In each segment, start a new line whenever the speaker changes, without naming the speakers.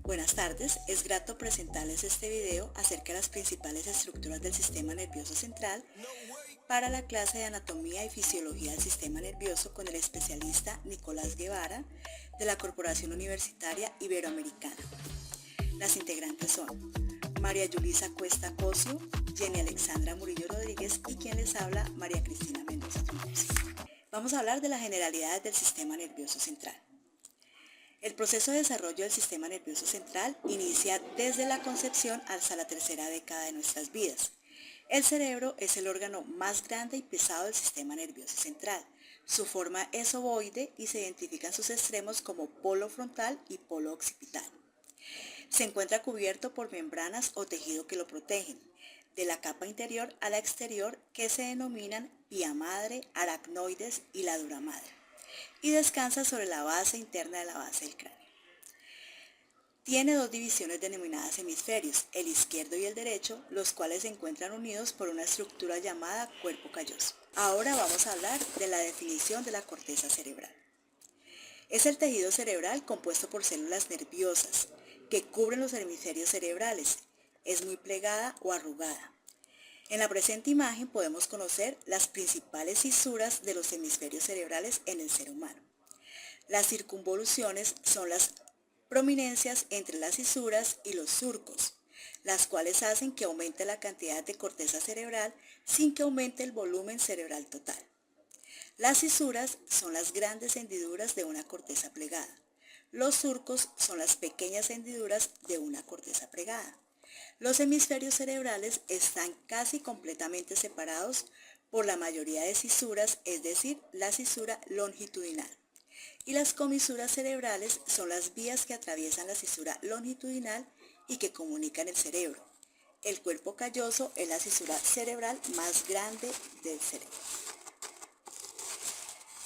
Buenas tardes, es grato presentarles este video acerca de las principales estructuras del sistema nervioso central para la clase de Anatomía y Fisiología del Sistema Nervioso con el especialista Nicolás Guevara de la Corporación Universitaria Iberoamericana. Las integrantes son María Yulisa Cuesta Cosio, Jenny Alexandra Murillo Rodríguez y quien les habla, María Cristina Mendoza Trujillo. Vamos a hablar de las generalidades del sistema nervioso central. El proceso de desarrollo del sistema nervioso central inicia desde la concepción hasta la tercera década de nuestras vidas. El cerebro es el órgano más grande y pesado del sistema nervioso central. Su forma es ovoide y se identifican sus extremos como polo frontal y polo occipital. Se encuentra cubierto por membranas o tejido que lo protegen, de la capa interior a la exterior, que se denominan pía madre, aracnoides y la dura madre, y descansa sobre la base interna de la base del cráneo. Tiene dos divisiones denominadas hemisferios, el izquierdo y el derecho, los cuales se encuentran unidos por una estructura llamada cuerpo calloso. Ahora vamos a hablar de la definición de la corteza cerebral. Es el tejido cerebral compuesto por células nerviosas que cubren los hemisferios cerebrales. Es muy plegada o arrugada. En la presente imagen podemos conocer las principales fisuras de los hemisferios cerebrales en el ser humano. Las circunvoluciones son las prominencias entre las fisuras y los surcos, las cuales hacen que aumente la cantidad de corteza cerebral sin que aumente el volumen cerebral total. Las fisuras son las grandes hendiduras de una corteza plegada. Los surcos son las pequeñas hendiduras de una corteza plegada. Los hemisferios cerebrales están casi completamente separados por la mayoría de fisuras, es decir, la fisura longitudinal. Y las comisuras cerebrales son las vías que atraviesan la fisura longitudinal y que comunican el cerebro. El cuerpo calloso es la fisura cerebral más grande del cerebro.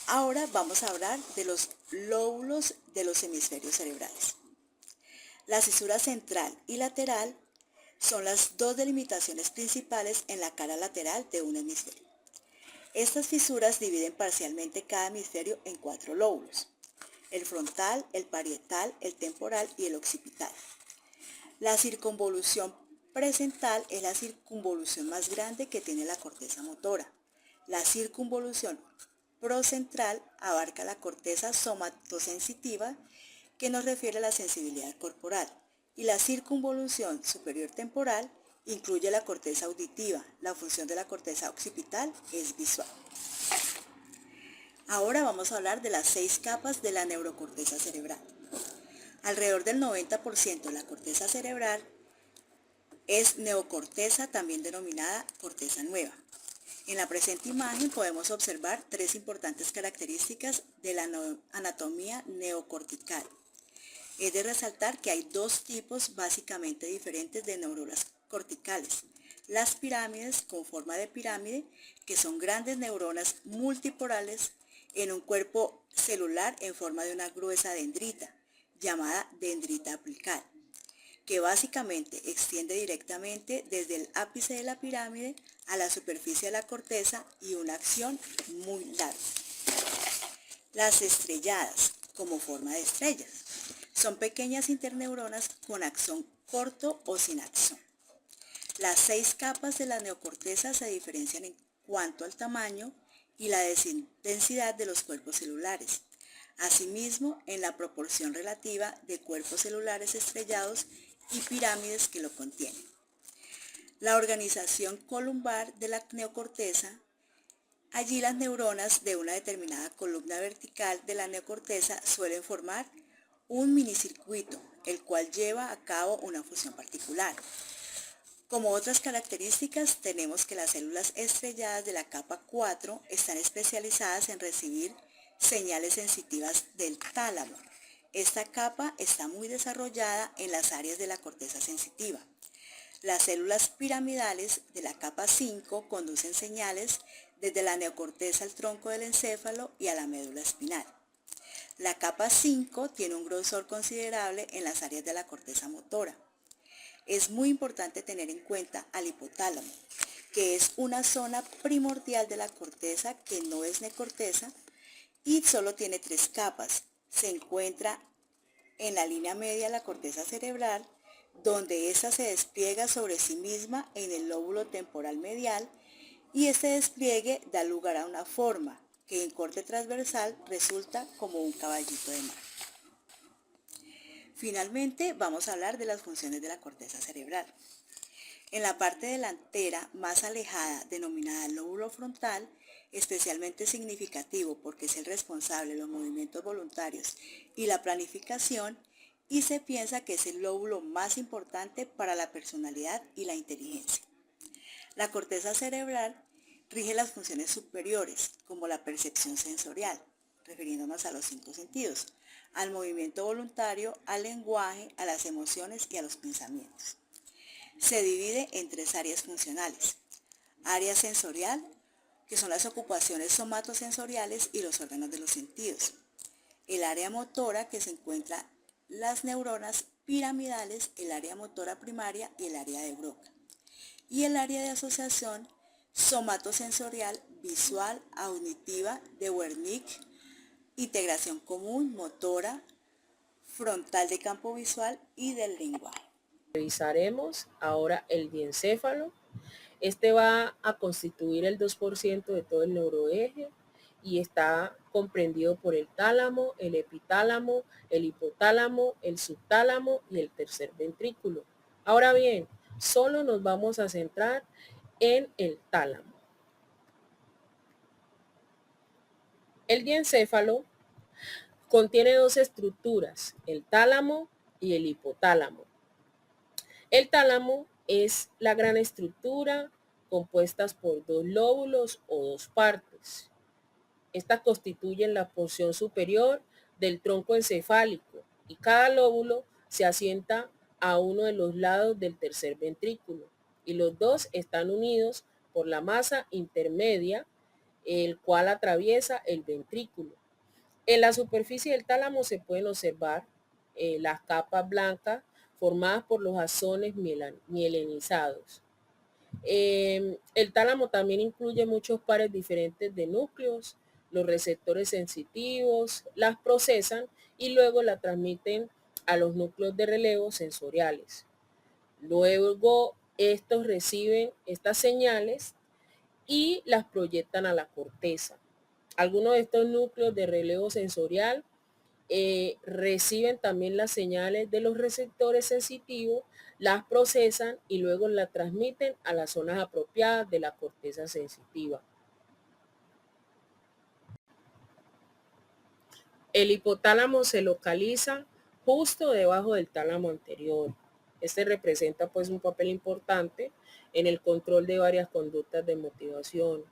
Ahora vamos a hablar de los lóbulos de los hemisferios cerebrales. La fisura central y lateral son las dos delimitaciones principales en la cara lateral de un hemisferio. Estas fisuras dividen parcialmente cada hemisferio en 4 lóbulos: el frontal, el parietal, el temporal y el occipital. La circunvolución presental es la circunvolución más grande que tiene la corteza motora. La circunvolución procentral abarca la corteza somatosensitiva, que nos refiere a la sensibilidad corporal, y la circunvolución superior temporal incluye la corteza auditiva. La función de la corteza occipital es visual. Ahora vamos a hablar de las 6 capas de la neurocorteza cerebral. Alrededor del 90% de la corteza cerebral es neocorteza, también denominada corteza nueva. En la presente imagen podemos observar 3 importantes características de la anatomía neocortical. Es de resaltar que hay 2 tipos básicamente diferentes de neuronas corticales: las pirámides con forma de pirámide, que son grandes neuronas multipolares en un cuerpo celular en forma de una gruesa dendrita, llamada dendrita apical, que básicamente extiende directamente desde el ápice de la pirámide a la superficie de la corteza y una acción muy larga. Las estrelladas, como forma de estrellas, son pequeñas interneuronas con axón corto o sin axón. Las 6 capas de la neocorteza se diferencian en cuanto al tamaño y la densidad de los cuerpos celulares, asimismo en la proporción relativa de cuerpos celulares estrellados y pirámides que lo contienen. La organización columbar de la neocorteza: allí las neuronas de una determinada columna vertical de la neocorteza suelen formar un minicircuito, el cual lleva a cabo una función particular. Como otras características, tenemos que las células estrelladas de la capa 4 están especializadas en recibir señales sensitivas del tálamo. Esta capa está muy desarrollada en las áreas de la corteza sensitiva. Las células piramidales de la capa 5 conducen señales desde la neocorteza al tronco del encéfalo y a la médula espinal. La capa 5 tiene un grosor considerable en las áreas de la corteza motora. Es muy importante tener en cuenta al hipotálamo, que es una zona primordial de la corteza que no es neocorteza y solo tiene 3 capas. Se encuentra en la línea media de la corteza cerebral, donde ésta se despliega sobre sí misma en el lóbulo temporal medial y este despliegue da lugar a una forma que en corte transversal resulta como un caballito de mar. Finalmente vamos a hablar de las funciones de la corteza cerebral. En la parte delantera más alejada, denominada lóbulo frontal, especialmente significativo porque es el responsable de los movimientos voluntarios y la planificación, y se piensa que es el lóbulo más importante para la personalidad y la inteligencia. La corteza cerebral rige las funciones superiores, como la percepción sensorial, refiriéndonos a los 5 sentidos, al movimiento voluntario, al lenguaje, a las emociones y a los pensamientos. Se divide en 3 áreas funcionales. Área sensorial, que son las ocupaciones somatosensoriales y los órganos de los sentidos. El área motora, que se encuentra las neuronas piramidales, el área motora primaria y el área de Broca. Y el área de asociación somatosensorial, visual, auditiva, de Wernicke, integración común, motora, frontal de campo visual y del lenguaje.
Revisaremos ahora el diencéfalo. Este va a constituir el 2% de todo el neuroeje y está comprendido por el tálamo, el epitálamo, el hipotálamo, el subtálamo y el tercer ventrículo. Ahora bien, solo nos vamos a centrar en el tálamo. El diencéfalo contiene 2 estructuras, el tálamo y el hipotálamo. El tálamo es la gran estructura compuestas por 2 lóbulos o 2 partes. Estas constituyen la porción superior del tronco encefálico y cada lóbulo se asienta a uno de los lados del tercer ventrículo y los dos están unidos por la masa intermedia, el cual atraviesa el ventrículo. En la superficie del tálamo se pueden observar las capas blancas formadas por los axones mielinizados. El tálamo también incluye muchos pares diferentes de núcleos. Los receptores sensitivos las procesan y luego la transmiten a los núcleos de relevo sensoriales. Luego estos reciben estas señales y las proyectan a la corteza. Algunos de estos núcleos de relevo sensorial reciben también las señales de los receptores sensitivos, las procesan y luego las transmiten a las zonas apropiadas de la corteza sensitiva. El hipotálamo se localiza justo debajo del tálamo anterior. Este representa pues un papel importante en el control de varias conductas de motivación.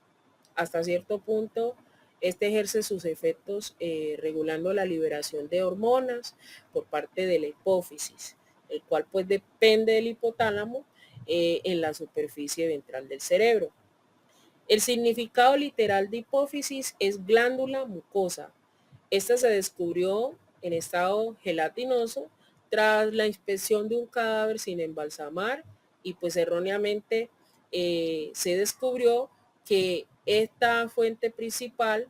Hasta cierto punto, este ejerce sus efectos regulando la liberación de hormonas por parte de la hipófisis, el cual pues depende del hipotálamo en la superficie ventral del cerebro. El significado literal de hipófisis es glándula mucosa. Esta se descubrió en estado gelatinoso tras la inspección de un cadáver sin embalsamar y pues erróneamente se descubrió que esta fuente principal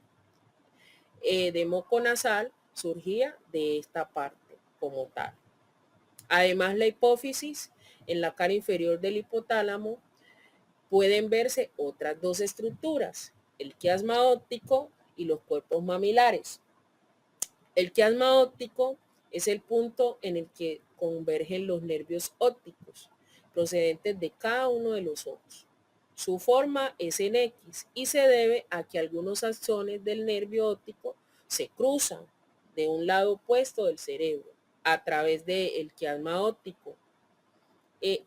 de moco nasal surgía de esta parte como tal. Además, la hipófisis en la cara inferior del hipotálamo pueden verse otras 2 estructuras, el quiasma óptico y los cuerpos mamilares. El quiasma óptico es el punto en el que convergen los nervios ópticos procedentes de cada uno de los ojos. Su forma es en X y se debe a que algunos axones del nervio óptico se cruzan de un lado opuesto del cerebro a través del quiasma óptico.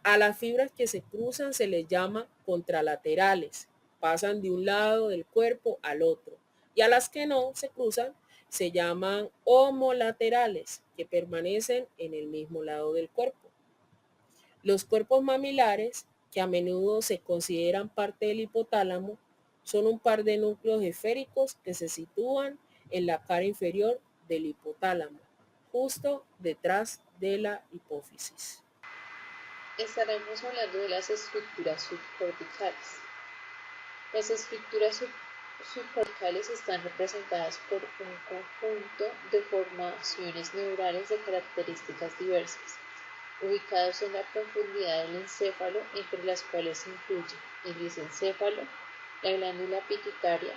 A las fibras que se cruzan se les llama contralaterales, pasan de un lado del cuerpo al otro, y a las que no se cruzan se llaman homolaterales, que permanecen en el mismo lado del cuerpo. Los cuerpos mamilares, que a menudo se consideran parte del hipotálamo, son un par de núcleos esféricos que se sitúan en la cara inferior del hipotálamo, justo detrás de la hipófisis.
Estaremos hablando de las estructuras subcorticales. Las estructuras subcorticales están representadas por un conjunto de formaciones neurales de características diversas, ubicados en la profundidad del encéfalo, entre las cuales se incluye el disencéfalo, la glándula pituitaria,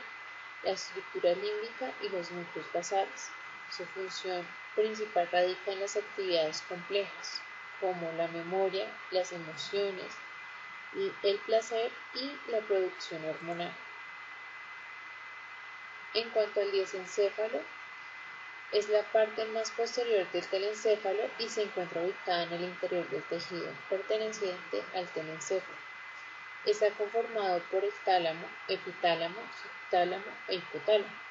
la estructura límbica y los núcleos basales. Su función principal radica en las actividades complejas, como la memoria, las emociones, el placer y la producción hormonal. En cuanto al diencéfalo, es la parte más posterior del telencéfalo y se encuentra ubicada en el interior del tejido perteneciente al telencéfalo. Está conformado por el tálamo, epitálamo, subtálamo e hipotálamo.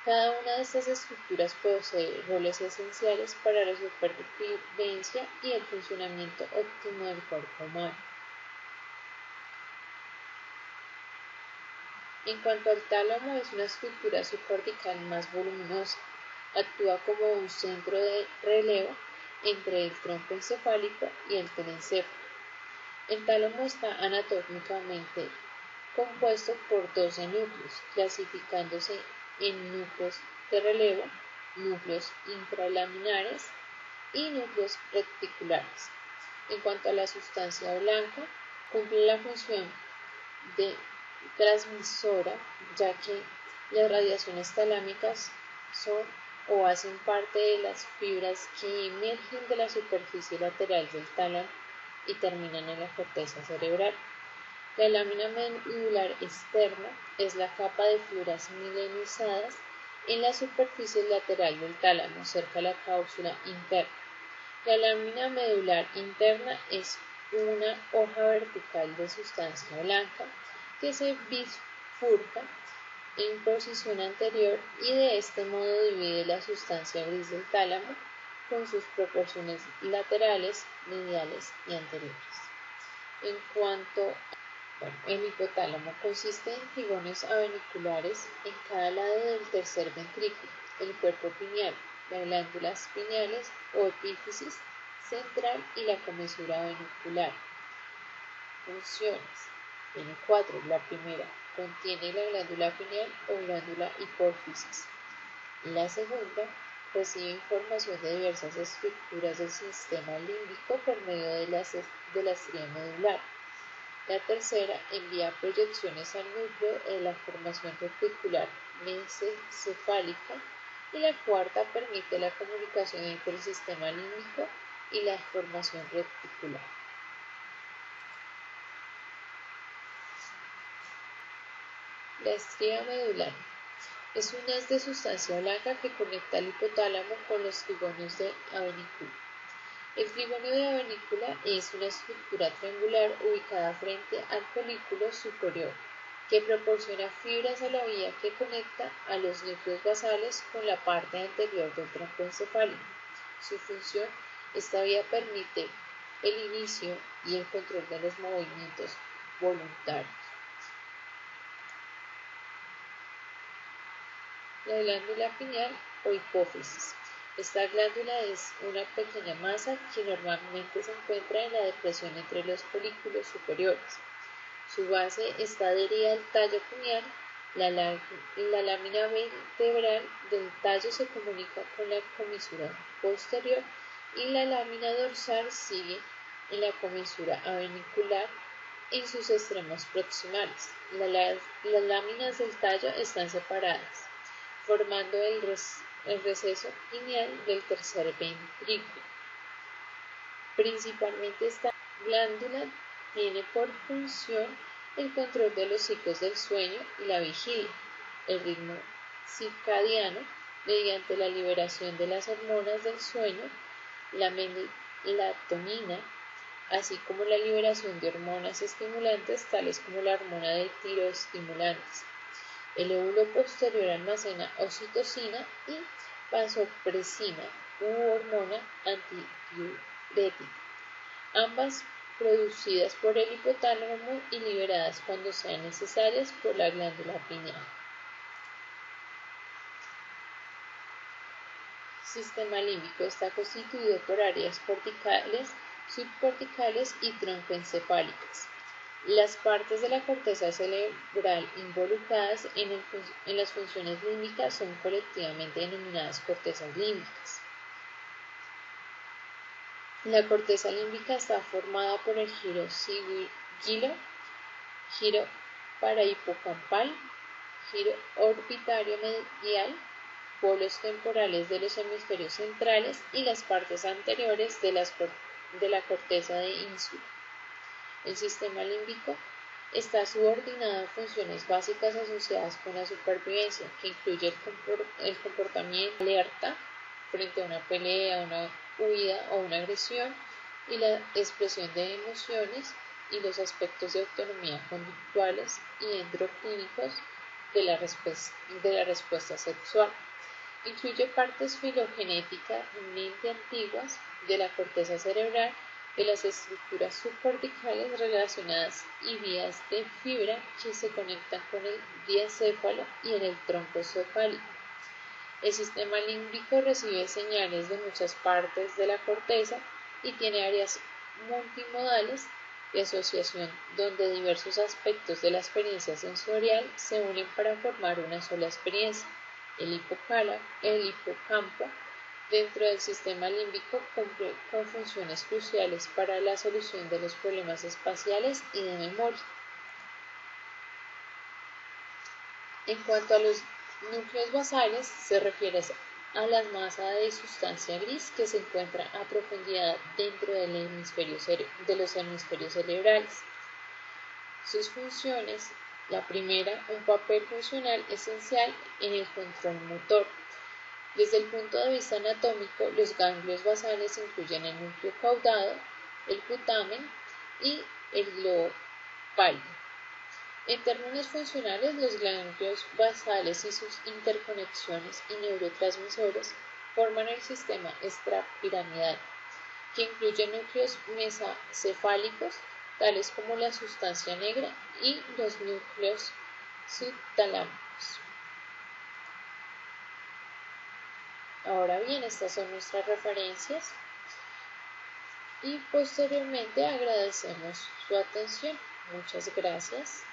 Cada una de estas estructuras posee roles esenciales para la supervivencia y el funcionamiento óptimo del cuerpo humano. En cuanto al tálamo, es una estructura subcortical más voluminosa. Actúa como un centro de relevo entre el tronco encefálico y el telencéfalo. El tálamo está anatómicamente compuesto por 12 núcleos, clasificándose en núcleos de relevo, núcleos intralaminares y núcleos reticulares. En cuanto a la sustancia blanca, cumple la función de transmisora, ya que las radiaciones talámicas son o hacen parte de las fibras que emergen de la superficie lateral del tálamo y terminan en la corteza cerebral. La lámina medular externa es la capa de fibras mielinizadas en la superficie lateral del tálamo, cerca de la cápsula interna. La lámina medular interna es una hoja vertical de sustancia blanca que se bifurca en posición anterior y de este modo divide la sustancia gris del tálamo con sus proporciones laterales, mediales y anteriores. En cuanto el hipotálamo consiste en gigones aveniculares en cada lado del tercer ventrículo, el cuerpo pineal, las glándulas pineales o epífisis central y la comesura avenicular. Funciones. Tiene 4. La primera contiene la glándula pineal o glándula hipófisis. La segunda recibe información de diversas estructuras del sistema límbico por medio de la estría medular. La tercera envía proyecciones al núcleo de la formación reticular mesencefálica y la cuarta permite la comunicación entre el sistema límbico y la formación reticular. La estría medular es un haz de sustancia blanca que conecta el hipotálamo con los trigonos de avenícula. El trigonio de avenícula es una estructura triangular ubicada frente al folículo superior que proporciona fibras a la vía que conecta a los núcleos basales con la parte anterior del tronco encefálico. Su función, esta vía permite el inicio y el control de los movimientos voluntarios. La glándula pineal o hipófisis. Esta glándula es una pequeña masa que normalmente se encuentra en la depresión entre los folículos superiores. Su base está adherida al tallo pineal. La lámina vertebral del tallo se comunica con la comisura posterior y la lámina dorsal sigue en la comisura avenicular en sus extremos proximales. Las láminas del tallo están separadas, formando el receso pineal del tercer ventrículo. Principalmente esta glándula tiene por función el control de los ciclos del sueño y la vigilia, el ritmo circadiano, mediante la liberación de las hormonas del sueño, la melatonina, así como la liberación de hormonas estimulantes tales como la hormona de tiroestimulantes. El lóbulo posterior almacena oxitocina y vasopresina u hormona antidiurética, ambas producidas por el hipotálamo y liberadas cuando sean necesarias por la glándula pineal. Sistema límbico está constituido por áreas corticales, subcorticales y troncoencefálicas. Las partes de la corteza cerebral involucradas en las funciones límbicas son colectivamente denominadas cortezas límbicas. La corteza límbica está formada por el giro parahipocampal, giro orbitario medial, polos temporales de los hemisferios centrales y las partes anteriores de la corteza de ínsula. El sistema límbico está subordinado a funciones básicas asociadas con la supervivencia, que incluye el comportamiento alerta frente a una pelea, una huida o una agresión, y la expresión de emociones y los aspectos de autonomía conductuales y endocrinínicos de la respuesta sexual. Incluye partes filogenéticamente antiguas de la corteza cerebral, de las estructuras subcorticales relacionadas y vías de fibra que se conectan con el diencéfalo y en el tronco cefálico. El sistema límbico recibe señales de muchas partes de la corteza y tiene áreas multimodales de asociación donde diversos aspectos de la experiencia sensorial se unen para formar una sola experiencia. El hipocampo dentro del sistema límbico cumple con funciones cruciales para la solución de los problemas espaciales y de memoria. En cuanto a los núcleos basales, se refiere a la masa de sustancia gris que se encuentra a profundidad dentro de los hemisferios cerebrales. Sus funciones: la primera, un papel funcional esencial en el control motor. Desde el punto de vista anatómico, los ganglios basales incluyen el núcleo caudado, el putamen y el globo pálido. En términos funcionales, los ganglios basales y sus interconexiones y neurotransmisores forman el sistema extrapiramidal, que incluye núcleos mesacefálicos, tales como la sustancia negra, y los núcleos subtalámicos. Ahora bien, estas son nuestras referencias y posteriormente agradecemos su atención. Muchas gracias.